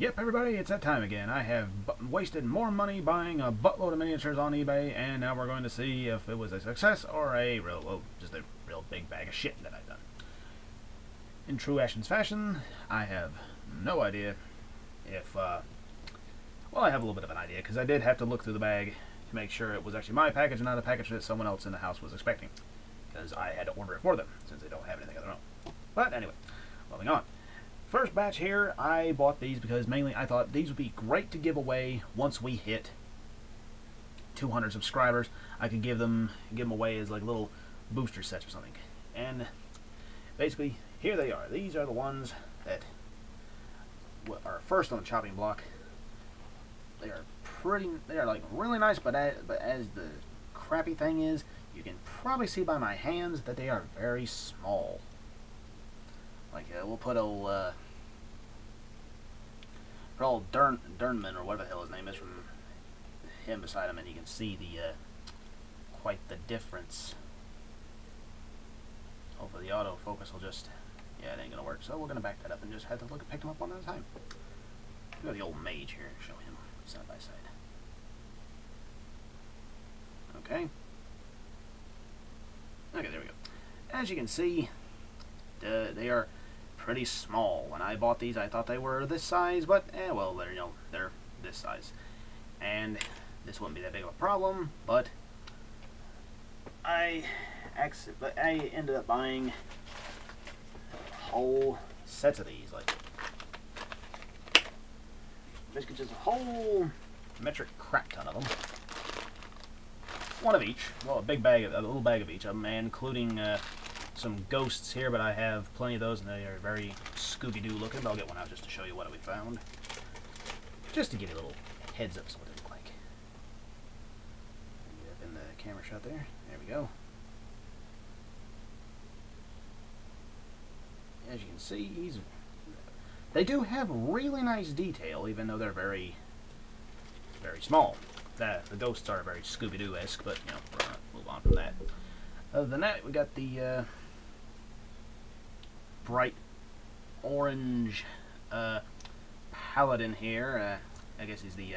Yep, everybody, it's that time again. I have wasted more money buying a buttload of miniatures on eBay, and now we're going to see if it was a success or just a real big bag of shit that I've done. In true Ashens fashion, I have no idea if, well, I have a little bit of an idea, because I did have to look through the bag to make sure it was actually my package and not a package that someone else in the house was expecting, because I had to order it for them, since they don't have anything of their own. But anyway, moving on. First batch here, I bought these because mainly I thought these would be great to give away once we hit 200 subscribers. I could give them away as like little booster sets or something. And basically, here they are. These are the ones that are first on the chopping block. They are like really nice, but as the crappy thing is, you can probably see by my hands that they are very small. Like, we'll put old Durnman, or whatever the hell his name is, from him beside him, and you can see the quite the difference. Hopefully the autofocus will just, yeah, it ain't gonna work, so we're gonna back that up and just have to pick them up one at a time. We got the old mage here, show him side by side. Okay, there we go. As you can see, they are pretty small. When I bought these, I thought they were this size, but well, they're this size, and this wouldn't be that big of a problem. But I ended up buying whole sets of these, like basically just a whole metric crap ton of them. One of each. Well, a little bag of each of them, including some ghosts here, but I have plenty of those, and they are very Scooby-Doo looking, but I'll get one out just to show you what we found. Just to give you a little heads up of what they look like. In the camera shot there. There we go. As you can see, they do have really nice detail, even though they're very, very small. The ghosts are very Scooby-Doo-esque, but, we're going to move on from that. Other than that, we got the bright orange paladin here. I guess he's the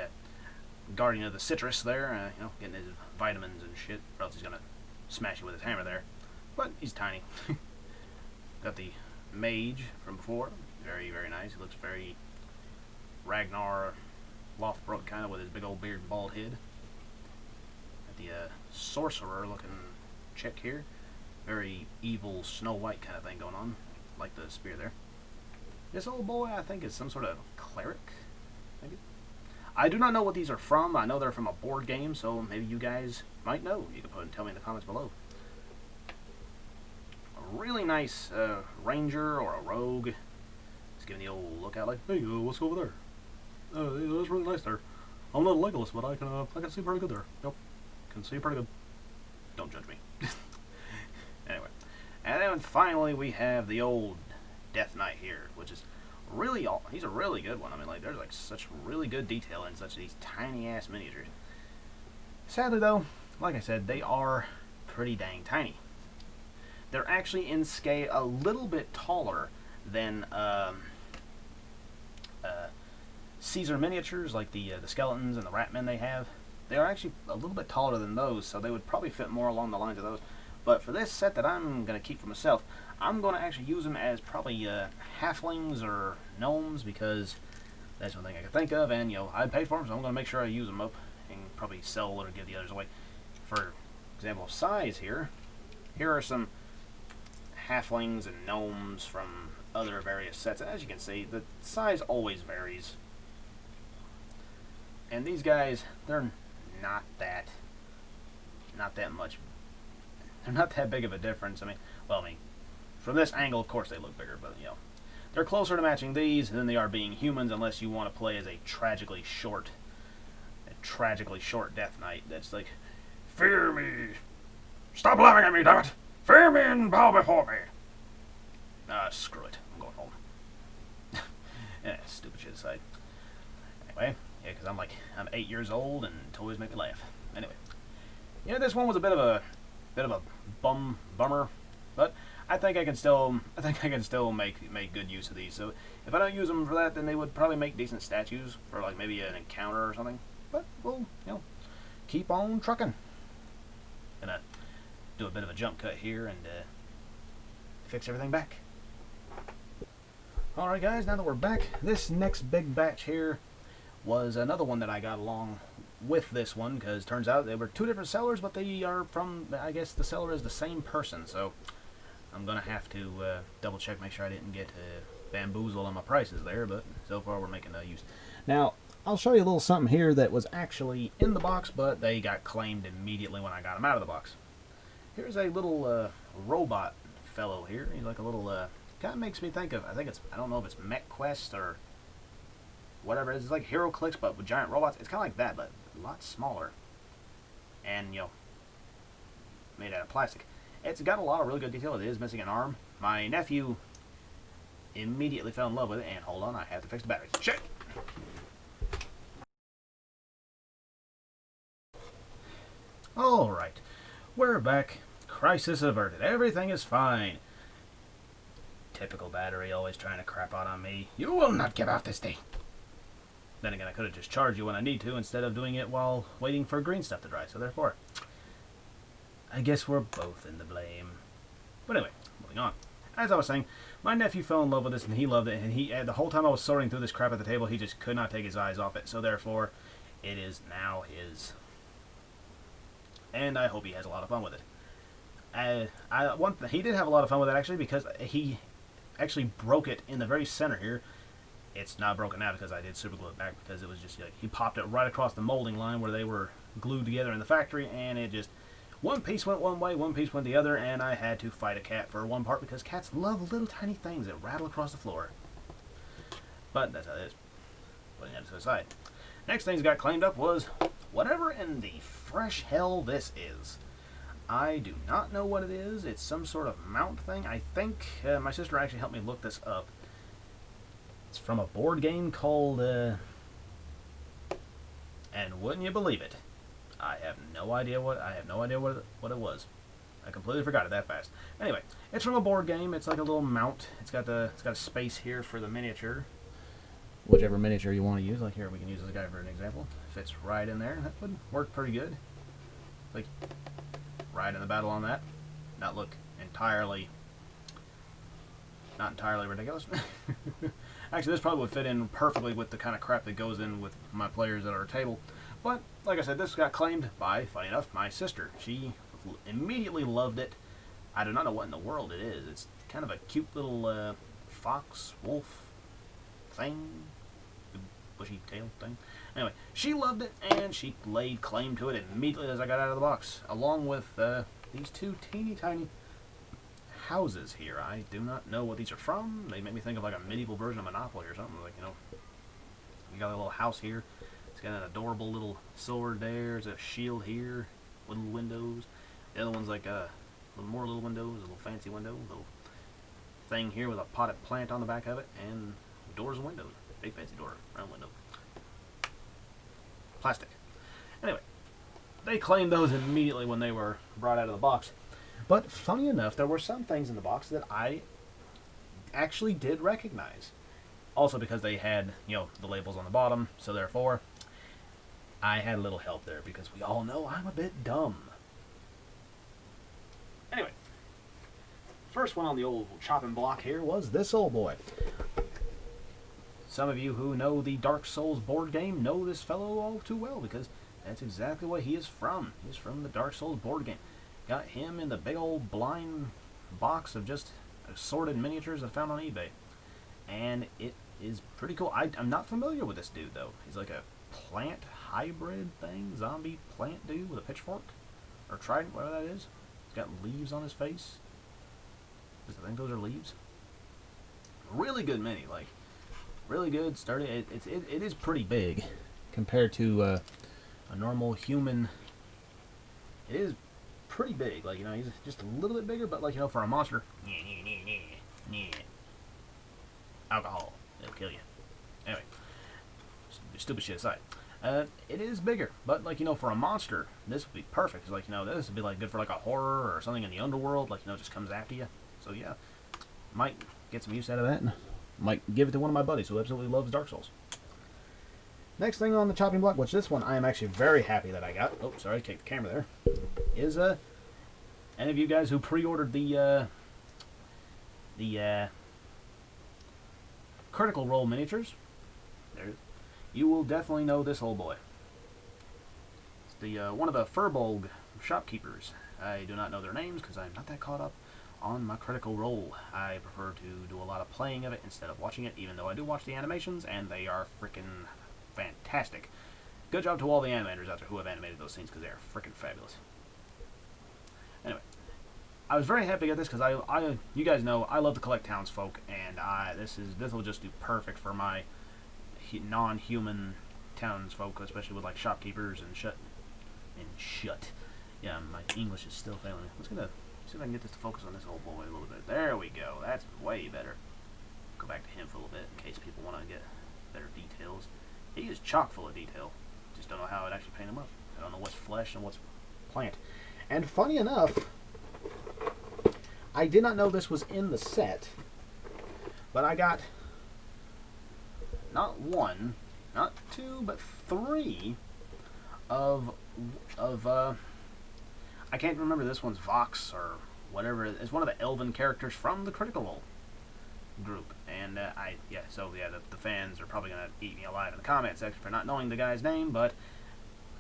guardian of the citrus there, getting his vitamins and shit, or else he's going to smash you with his hammer there. But he's tiny. Got the mage from before. Very, very nice. He looks very Ragnar Lothbrok kind of, with his big old beard and bald head. Got the sorcerer looking chick here. Very evil Snow White kind of thing going on. Like the spear there. This old boy, I think, is some sort of cleric, maybe? I do not know what these are from. I know they're from a board game, so maybe you guys might know. You can tell me in the comments below. A really nice ranger or a rogue. Just giving the old look out like, hey, let's go over there. That's really nice there. I'm not a Legolas, but I can see pretty good there. Yep, can see pretty good. Don't judge me. Anyway, and then finally we have the old Death Knight here, which is really he's a really good one. I mean, like, there's like such really good detail in such these tiny ass miniatures. Sadly though, like I said, they are pretty dang tiny. They're actually in scale a little bit taller than Caesar miniatures, like the skeletons and the ratmen they have. They are actually a little bit taller than those, so they would probably fit more along the lines of those. But for this set that I'm going to keep for myself, I'm going to actually use them as probably halflings or gnomes, because that's one thing I can think of, and I paid for them, so I'm going to make sure I use them up and probably sell or give the others away. For example of size here are some halflings and gnomes from other various sets. As you can see, the size always varies. And these guys, they're not that much. They're not that big of a difference. I mean, from this angle, of course, they look bigger, but they're closer to matching these than they are being humans, unless you want to play as a tragically short Death Knight. That's like, fear me, stop laughing at me, damn it, fear me and bow before me. Screw it, I'm going home. Stupid shit aside. Anyway, yeah, because I'm 8 years old and toys make me laugh. Anyway, this one was a bit of a bummer, but I think I can still make good use of these. So if I don't use them for that, then they would probably make decent statues for like maybe an encounter or something. But we'll keep on trucking. Gonna do a bit of a jump cut here and fix everything back. Alright guys, now that we're back, this next big batch here was another one that I got along with this one, because turns out they were two different sellers, but they are from, I guess the seller is the same person, so I'm going to have to double check, make sure I didn't get bamboozled on my prices there, but so far we're making no use. Now, I'll show you a little something here that was actually in the box, but they got claimed immediately when I got them out of the box. Here's a little robot fellow here. He's like a little, kind of makes me think of, I don't know if it's MechQuest or whatever it is. It's like HeroClix, but with giant robots. It's kind of like that, but a lot smaller. And, made out of plastic. It's got a lot of really good detail. It is missing an arm. My nephew immediately fell in love with it, and hold on, I have to fix the batteries. Shit! Alright, we're back. Crisis averted. Everything is fine. Typical battery, always trying to crap out on me. You will not give out this thing. Then again, I could have just charged you when I need to instead of doing it while waiting for green stuff to dry. So therefore, I guess we're both in the blame. But anyway, moving on. As I was saying, my nephew fell in love with this and he loved it. And the whole time I was sorting through this crap at the table, he just could not take his eyes off it. So therefore, it is now his. And I hope he has a lot of fun with it. He did have a lot of fun with it actually, because he actually broke it in the very center here. It's not broken now because I did super glue it back, because it was just like he popped it right across the molding line where they were glued together in the factory, and it just one piece went one way, one piece went the other, and I had to fight a cat for one part because cats love little tiny things that rattle across the floor. But that's how it is. Putting that to the side. Next things got claimed up was whatever in the fresh hell this is. I do not know what it is. It's some sort of mount thing. I think my sister actually helped me look this up. It's from a board game called, and wouldn't you believe it? I have no idea what it was. I completely forgot it that fast. Anyway, it's from a board game. It's like a little mount. It's got a space here for the miniature. Whichever miniature you want to use. Like here, we can use this guy for an example. Fits right in there. That would work pretty good. Like, right in the battle on that. Not look not entirely ridiculous. Actually, this probably would fit in perfectly with the kind of crap that goes in with my players at our table. But, like I said, this got claimed by, funny enough, my sister. She immediately loved it. I do not know what in the world it is. It's kind of a cute little fox, wolf thing. Bushy tail thing. Anyway, she loved it, and she laid claim to it immediately as I got out of the box. Along with these two teeny tiny houses here. I do not know what these are from. They make me think of like a medieval version of Monopoly or something. Like, you got a little house here. It's got an adorable little sword there. There's a shield here. Little windows. The other one's like more little windows, a little fancy window. Little thing here with a potted plant on the back of it. And doors and windows. Big fancy door. Round window. Plastic. Anyway, they claimed those immediately when they were brought out of the box. But funny enough, there were some things in the box that I actually did recognize. Also because they had, the labels on the bottom, so therefore, I had a little help there because we all know I'm a bit dumb. Anyway, first one on the old chopping block here was this old boy. Some of you who know the Dark Souls board game know this fellow all too well because that's exactly what he is from. He's from the Dark Souls board game. Got him in the big old blind box of just assorted miniatures I found on eBay. And it is pretty cool. I'm not familiar with this dude, though. He's like a plant hybrid thing. Zombie plant dude with a pitchfork. Or trident, whatever that is. He's got leaves on his face. Does I think those are leaves? Really good mini. Like, really good, sturdy. It is pretty big compared to a normal human. It is pretty big. Like, he's just a little bit bigger, but like, for a monster, alcohol, it'll kill you. Anyway, stupid shit aside, it is bigger, but like, for a monster, this would be perfect. Like, this would be like good for like a horror or something in the underworld. Like, just comes after you. So yeah, might get some use out of that, and might give it to one of my buddies who absolutely loves Dark Souls. Next thing on the chopping block, which this one I am actually very happy that I got. Oh, sorry, I kicked the camera there. Is any of you guys who pre-ordered the Critical Role miniatures? You will definitely know this old boy. It's the one of the Furbolg shopkeepers. I do not know their names because I'm not that caught up on my Critical Role. I prefer to do a lot of playing of it instead of watching it, even though I do watch the animations, and they are freaking fantastic. Good job to all the animators out there who have animated those scenes, because they are freaking fabulous. Anyway, I was very happy to get this because you guys know I love to collect townsfolk, and this will just do perfect for my non-human townsfolk, especially with like shopkeepers and shut. Yeah, my English is still failing me. I'm just gonna see if I can get this to focus on this old boy a little bit. There we go. That's way better. Go back to him for a little bit in case people want to get better details. He is chock full of detail. Just don't know how I'd actually paint him up. I don't know what's flesh and what's plant. And funny enough, I did not know this was in the set, but I got not one, not two, but three of I can't remember this one's Vox or whatever. It's one of the elven characters from the Critical Role group, and the fans are probably gonna eat me alive in the comment section for not knowing the guy's name, but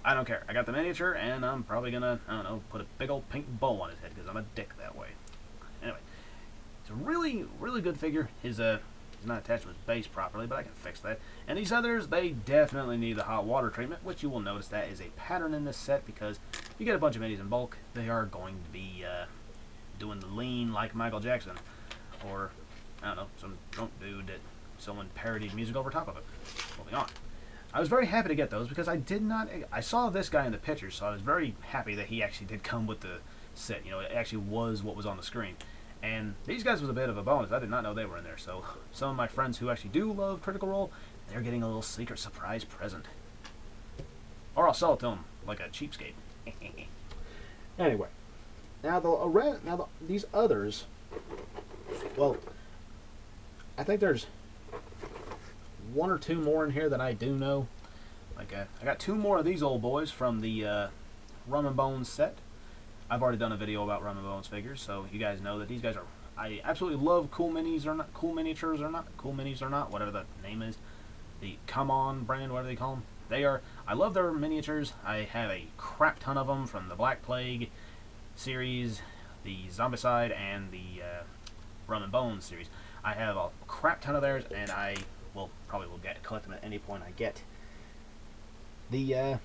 I don't care. I got the miniature, and I'm probably gonna, I don't know, put a big old pink bow on his head because I'm a dick that way. Anyway, it's a really, really good figure. He's not attached to his base properly, but I can fix that. And these others, they definitely need the hot water treatment, which you will notice that is a pattern in this set, because if you get a bunch of minis in bulk, they are going to be doing the lean like Michael Jackson, or I don't know, some drunk dude that someone parodied music over top of it. Moving on. I was very happy to get those because I saw this guy in the pictures, so I was very happy that he actually did come with the set. You know, it actually was what was on the screen. And these guys was a bit of a bonus. I did not know they were in there. So some of my friends who actually do love Critical Role, they're getting a little secret surprise present. Or I'll sell it to them like a cheapskate. Anyway, now these others, well, I think there's one or two more in here that I do know. Like I got two more of these old boys from the Runnin Bones set. I've already done a video about Runnin Bones figures, so you guys know that these guys are. I absolutely love cool minis or not, cool miniatures or not, cool minis or not, whatever the name is. The Come On brand, whatever they call them. They are. I love their miniatures. I have a crap ton of them from the Black Plague series, the Zombicide, and the Runnin Bones series. I have a crap ton of theirs, and I probably will collect them at any point I get. The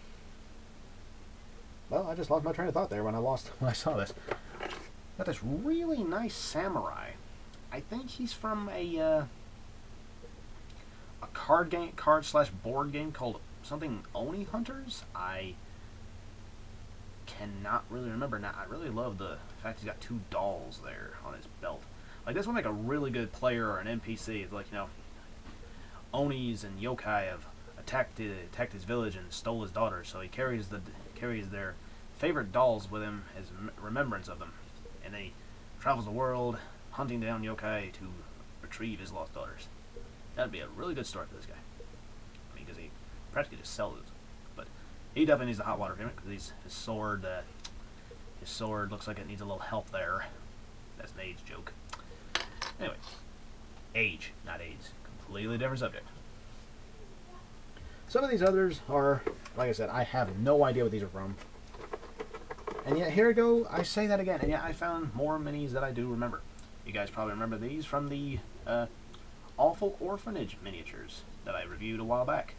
well, I just lost my train of thought there when I saw this. Got this really nice samurai. I think he's from a card/board game called something Oni Hunters. I cannot really remember now. I really love the fact he's got two dolls there on his belt. Like, this would make a really good player or an NPC. It's like, you know, Onis and yokai have attacked his village and stole his daughter, so he carries their favorite dolls with him as remembrance of them, and then he travels the world hunting down yokai to retrieve his lost daughters. That'd be a really good story for this guy. I mean, because he practically just sells it, but he definitely needs the hot water treatment because his sword looks like it needs a little help there. That's an age joke. Anyway, age, not AIDS. Completely different subject. Some of these others are, like I said, I have no idea what these are from. And yet, here we go, I say that again, and yet I found more minis that I do remember. You guys probably remember these from the Awful Orphanage miniatures that I reviewed a while back.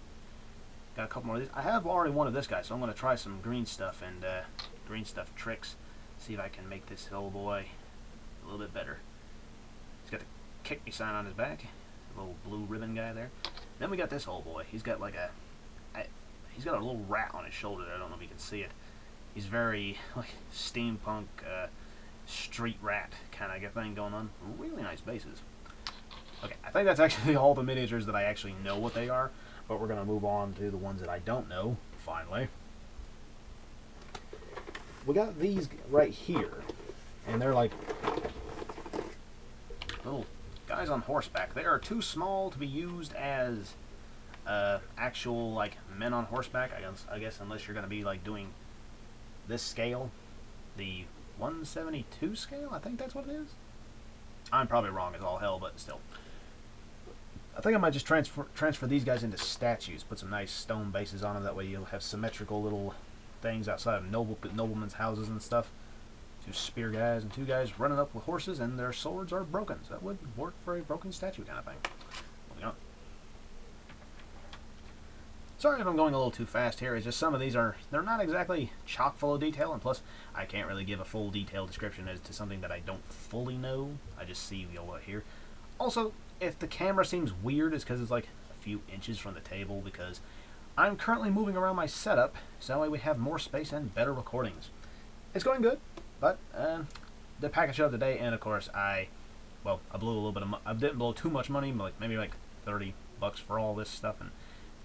Got a couple more of these. I have already one of this guy, so I'm going to try some green stuff and green stuff tricks. See if I can make this old boy a little bit better. He's got the kick me sign on his back. A little blue ribbon guy there. Then we got this old boy. He's got like he's got a little rat on his shoulder there. I don't know if you can see it. He's very like steampunk street rat kind of thing going on. Really nice bases. Okay, I think that's actually all the miniatures that I actually know what they are, but we're going to move on to the ones that I don't know, finally. We got these right here, and they're like little guys on horseback. They are too small to be used as actual like men on horseback. I guess unless you're going to be like doing this scale, the 172 scale. I think that's what it is. I'm probably wrong as all hell, but still. I think I might just transfer these guys into statues. Put some nice stone bases on them. That way you'll have symmetrical little things outside of noblemen's houses and stuff. 2 spear guys and 2 guys running up with horses, and their swords are broken. So that would work for a broken statue kind of thing. Moving on. Sorry if I'm going a little too fast here. It's just some of these they're not exactly chock full of detail, and plus I can't really give a full detailed description as to something that I don't fully know. I just see what here. Also, if the camera seems weird, it's because it's like a few inches from the table, because I'm currently moving around my setup, so that way we have more space and better recordings. It's going good, but the package of the day, and of course I blew a little bit of I didn't blow too much money, maybe like $30 for all this stuff, and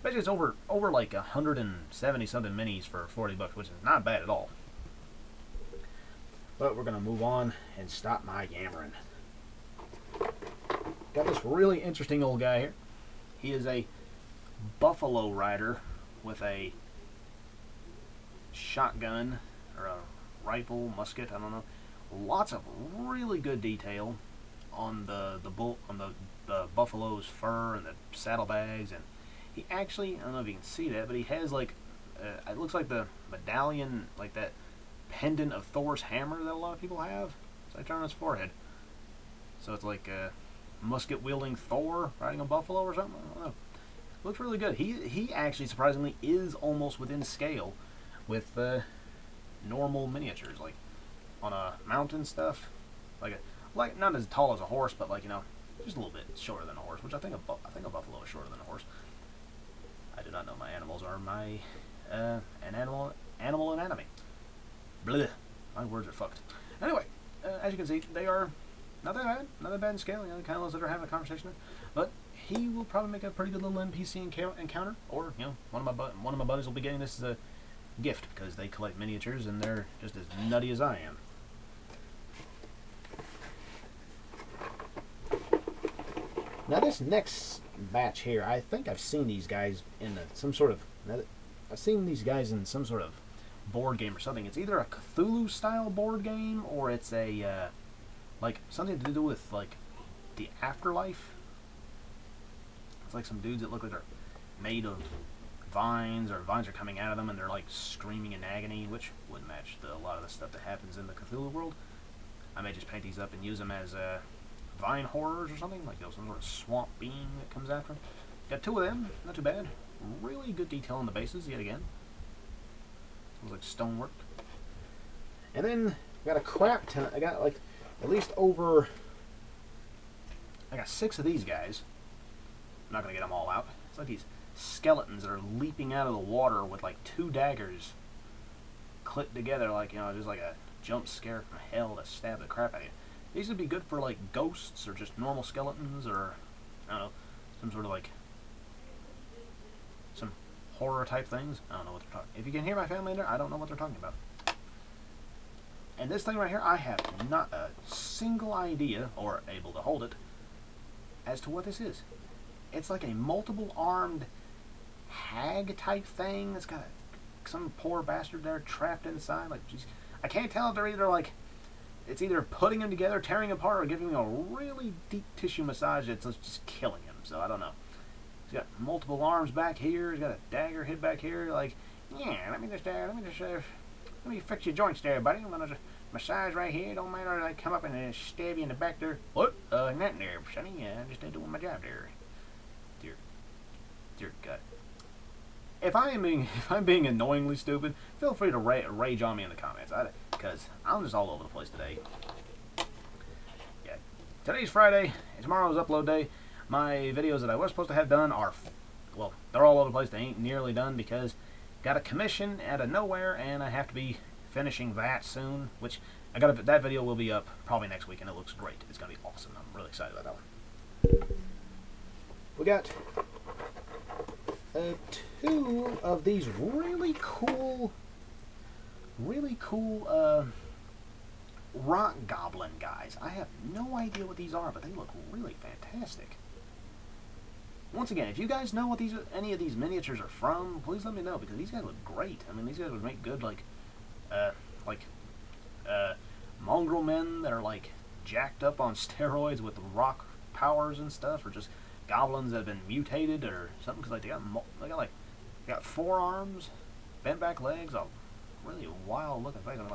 basically it's over like 170 something minis for $40, which is not bad at all. But we're gonna move on and stop my yammering. Got this really interesting old guy here. He is a buffalo rider with a shotgun or a rifle, musket, I don't know. Lots of really good detail on the buffalo's fur and the saddlebags, and he actually, I don't know if you can see that, but he has like it looks like the medallion, like that pendant of Thor's hammer that a lot of people have. It's like on his forehead. So it's like musket wielding Thor riding a buffalo or something. I don't know. Looks really good. He actually surprisingly is almost within scale with normal miniatures, like on a mountain stuff, like not as tall as a horse, but like, you know, just a little bit shorter than a horse. Which I think a buffalo is shorter than a horse. I do not know my animals are my animal anatomy. Blech. My words are fucked. Anyway, as you can see, they are not that bad in scale. You know, the kind of ones that are having a conversation there. But he will probably make a pretty good little NPC encounter, or you know, one of my buddies will be getting this as a gift because they collect miniatures and they're just as nutty as I am. Now this next batch here, I think I've seen these guys in some sort of board game or something. It's either a Cthulhu style board game or it's a like something to do with like the afterlife. It's like some dudes that look like they're made of vines, or vines are coming out of them and they're like screaming in agony, which would match a lot of the stuff that happens in the Cthulhu world. I may just paint these up and use them as vine horrors or something, like, you know, some sort of swamp being that comes after them. Got 2 of them, not too bad. Really good detail on the bases yet again. Looks like stonework. And then I got a crap ton. I got like at least over. I got 6 of these guys. I'm not gonna get them all out. It's like these skeletons that are leaping out of the water with like 2 daggers clipped together, like, you know, just like a jump scare from hell to stab the crap out of you. These would be good for like ghosts or just normal skeletons, or I don't know, some sort of like some horror type things. I don't know what they're talking. If you can hear my family in there, I don't know what they're talking about. And this thing right here, I have not a single idea, or able to hold it, as to what this is. It's like a multiple armed hag type thing that's got some poor bastard there trapped inside. Like, geez, I can't tell if they're either like, it's either putting him together, tearing him apart, or giving him a really deep tissue massage that's just killing him. So I don't know. He's got multiple arms back here. He's got a dagger hit back here. Like, yeah, let me fix your joints there, buddy. I'm gonna just massage right here. Don't matter if I come up and stab you in the back there. What? Not there, sonny. I'm just doing my job there. Dear God. If I'm being annoyingly stupid, feel free to rage on me in the comments, because I'm just all over the place today. Yeah, today's Friday. Tomorrow's upload day. My videos that I was supposed to have done are, well, they're all over the place. They ain't nearly done because got a commission out of nowhere, and I have to be finishing that soon. Which that video will be up probably next week, and it looks great. It's gonna be awesome. I'm really excited about that one. We got 2 of these really cool rock goblin guys. I have no idea what these are, but they look really fantastic. Once again, if you guys know what any of these miniatures are from, please let me know, because these guys look great. I mean, these guys would make good, like mongrel men that are, like, jacked up on steroids with rock powers and stuff, or just goblins that have been mutated or something, because, like, they got forearms, bent back legs, a really wild looking face. I mean,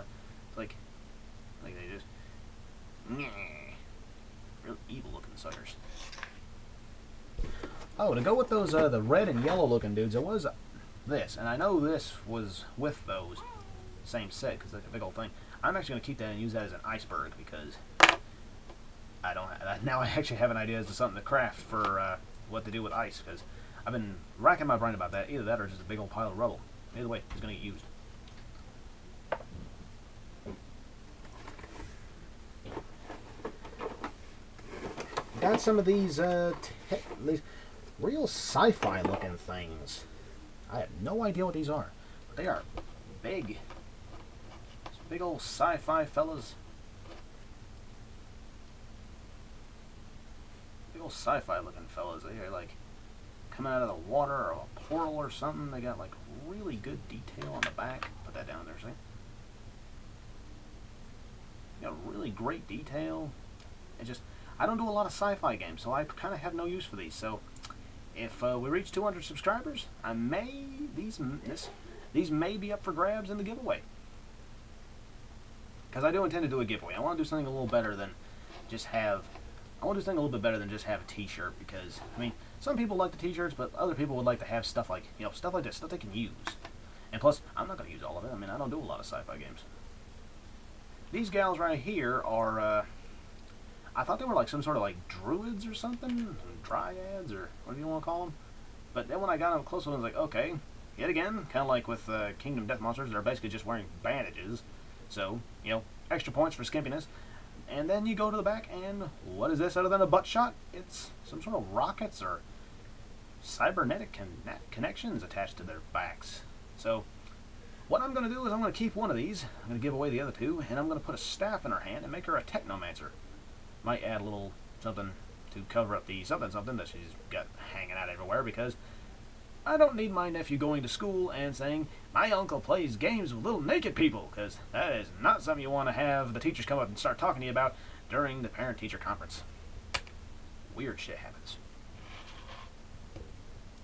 like they just, real evil looking suckers. Oh, to go with those, the red and yellow looking dudes, it was this, and I know this was with those same set, because it's like a big old thing. I'm actually going to keep that and use that as an iceberg, because now I actually have an idea as to something to craft for what to do with ice, because I've been racking my brain about that. Either that or just a big old pile of rubble. Either way, it's going to get used. Got some of these real sci-fi looking things. I have no idea what these are, but they are big. Big old sci-fi fellas. Big old sci-fi looking fellas. They're like coming out of the water or a portal or something. They got like really good detail on the back. Put that down there, see? Got really great detail. I don't do a lot of sci-fi games, so I kind of have no use for these. So if we reach 200 subscribers, these may be up for grabs in the giveaway. Because I do intend to do a giveaway. I want to do something a little better than just have. I want to do something a little bit better than just have a T-shirt. Because I mean, some people like the T-shirts, but other people would like to have stuff like stuff like this, stuff they can use. And plus, I'm not going to use all of it. I mean, I don't do a lot of sci-fi games. These gals right here are. I thought they were like some sort of like druids or something, dryads or whatever you want to call them. But then when I got them close, I was like, okay, yet again, kind of like with Kingdom Death Monsters, they're basically just wearing bandages. So, extra points for skimpiness. And then you go to the back, and what is this other than a butt shot? It's some sort of rockets or cybernetic connections attached to their backs. So, what I'm going to do is I'm going to keep one of these. I'm going to give away the other two, and I'm going to put a staff in her hand and make her a technomancer. Might add a little something to cover up the something that she's got hanging out everywhere, because I don't need my nephew going to school and saying, my uncle plays games with little naked people, because that is not something you want to have the teachers come up and start talking to you about during the parent-teacher conference. Weird shit happens.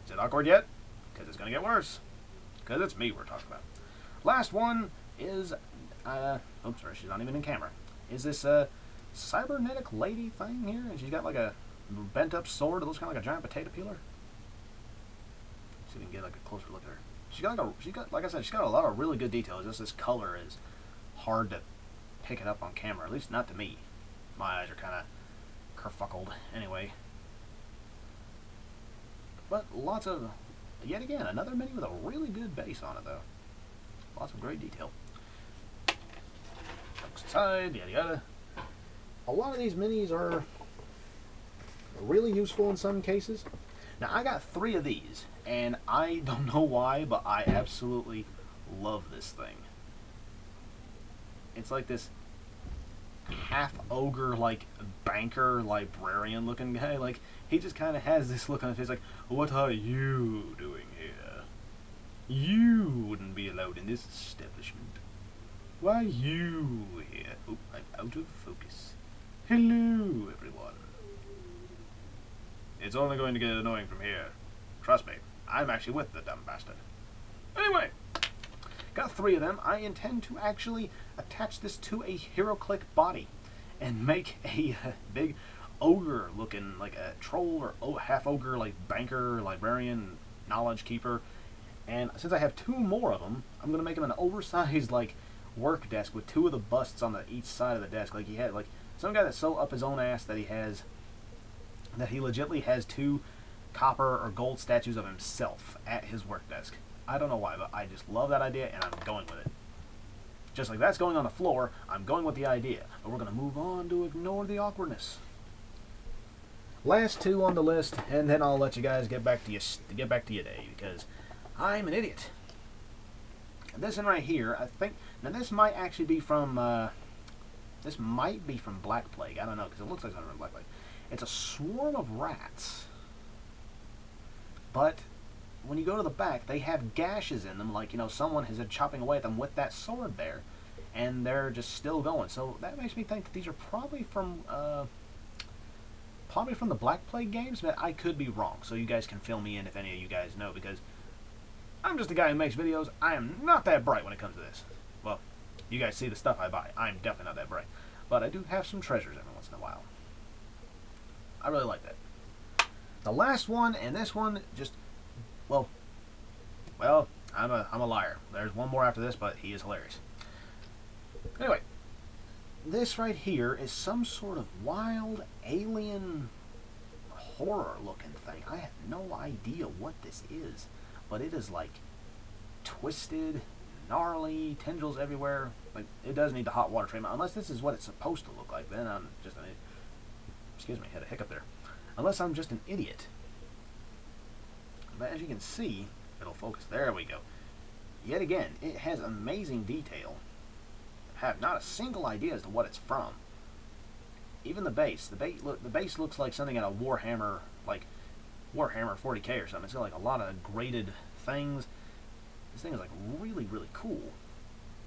Is it awkward yet? Because it's going to get worse. Because it's me we're talking about. Last one is, oops, sorry, she's not even in camera. Is this, cybernetic lady thing here, and she's got like a bent up sword that looks kind of like a giant potato peeler. See if we can get like a closer look at her. She's got like I said, she's got a lot of really good details. Just this color is hard to pick it up on camera, at least not to me. My eyes are kind of kerfuckled anyway. But lots of, yet again, another mini with a really good base on it though. Lots of great detail. Jumps aside, yada yada. A lot of these minis are really useful in some cases. Now, I got 3 of these, and I don't know why, but I absolutely love this thing. It's like this half-ogre, like, banker, librarian looking guy. Like, he just kind of has this look on his face like, what are you doing here? You wouldn't be allowed in this establishment. Why you here? Oh, I'm out of focus. Hello, everyone. It's only going to get annoying from here. Trust me, I'm actually with the dumb bastard. Anyway, got 3 of them. I intend to actually attach this to a HeroClick body and make a big ogre-looking, like a troll or half-ogre, like banker, librarian, knowledge keeper. And since I have 2 more of them, I'm going to make him an oversized, like, work desk with 2 of the busts on each side of the desk. Like he had, like, some guy that's so up his own ass that he legitimately has 2 copper or gold statues of himself at his work desk. I don't know why, but I just love that idea, and I'm going with it. Just like that's going on the floor, I'm going with the idea. But we're going to move on to ignore the awkwardness. Last 2 on the list, and then I'll let you guys get back to your day, because I'm an idiot. This one right here, I think, now this might actually be from This might be from Black Plague. I don't know, because it looks like something from Black Plague. It's a swarm of rats. But when you go to the back, they have gashes in them, like, you know, someone has been chopping away at them with that sword there. And they're just still going. So that makes me think that these are probably from the Black Plague games, but I could be wrong. So you guys can fill me in if any of you guys know, because I'm just a guy who makes videos. I am not that bright when it comes to this. Well, you guys see the stuff I buy. I'm definitely not that bright. But I do have some treasures every once in a while. I really like that. The last one, and this one, just, well, I'm a liar. There's one more after this, but he is hilarious. Anyway, this right here is some sort of wild alien horror looking thing. I have no idea what this is, but it is like twisted, gnarly, tendrils everywhere. Like, it does need the hot water treatment, unless this is what it's supposed to look like. Then I'm just an, excuse me, had a hiccup there. Unless I'm just an idiot. But as you can see, it'll focus. There we go. Yet again, it has amazing detail. Have not a single idea as to what it's from. Even the base. The base looks like something out of Warhammer, like Warhammer 40k or something. It's got like a lot of graded things. This thing is like really, really cool.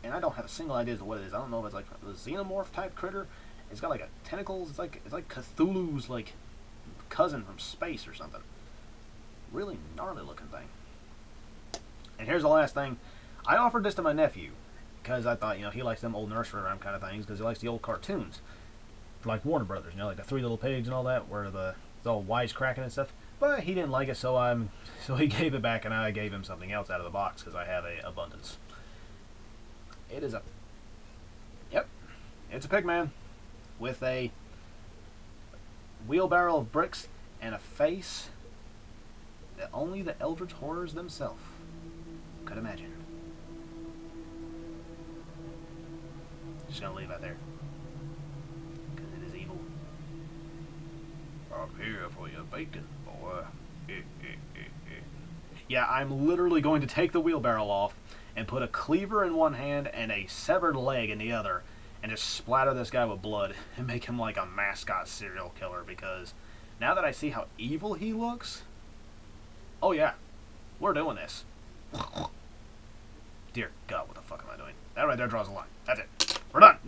And I don't have a single idea as to what it is. I don't know if it's like a xenomorph type critter. It's got like a tentacles. It's like Cthulhu's like cousin from space or something. Really gnarly looking thing. And here's the last thing. I offered this to my nephew, because I thought, you know, he likes them old nursery rhyme kind of things, because he likes the old cartoons. Like Warner Brothers, you know, like the Three Little Pigs and all that, where it's all wisecracking and stuff. But he didn't like it, so he gave it back, and I gave him something else out of the box, because I have a abundance. It is it's a Pickman with a wheelbarrow of bricks and a face that only the Eldritch Horrors themselves could imagine. Just gonna leave that there, because it is evil. I'm here for your bacon, boy. Yeah, I'm literally going to take the wheelbarrow off and put a cleaver in one hand and a severed leg in the other, and just splatter this guy with blood and make him like a mascot serial killer, because now that I see how evil he looks, oh yeah, we're doing this. Dear God, what the fuck am I doing? That right there draws a line. That's it. We're done.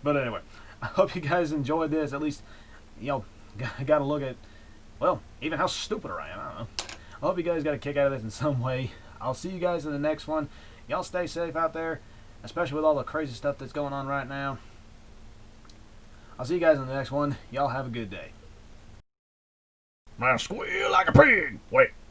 But anyway, I hope you guys enjoyed this. At least, you know, got to look at, well, even how stupid I am. I don't know. I hope you guys got a kick out of this in some way. I'll see you guys in the next one. Y'all stay safe out there, especially with all the crazy stuff that's going on right now. I'll see you guys in the next one. Y'all have a good day. Man, squeal like a pig. Wait,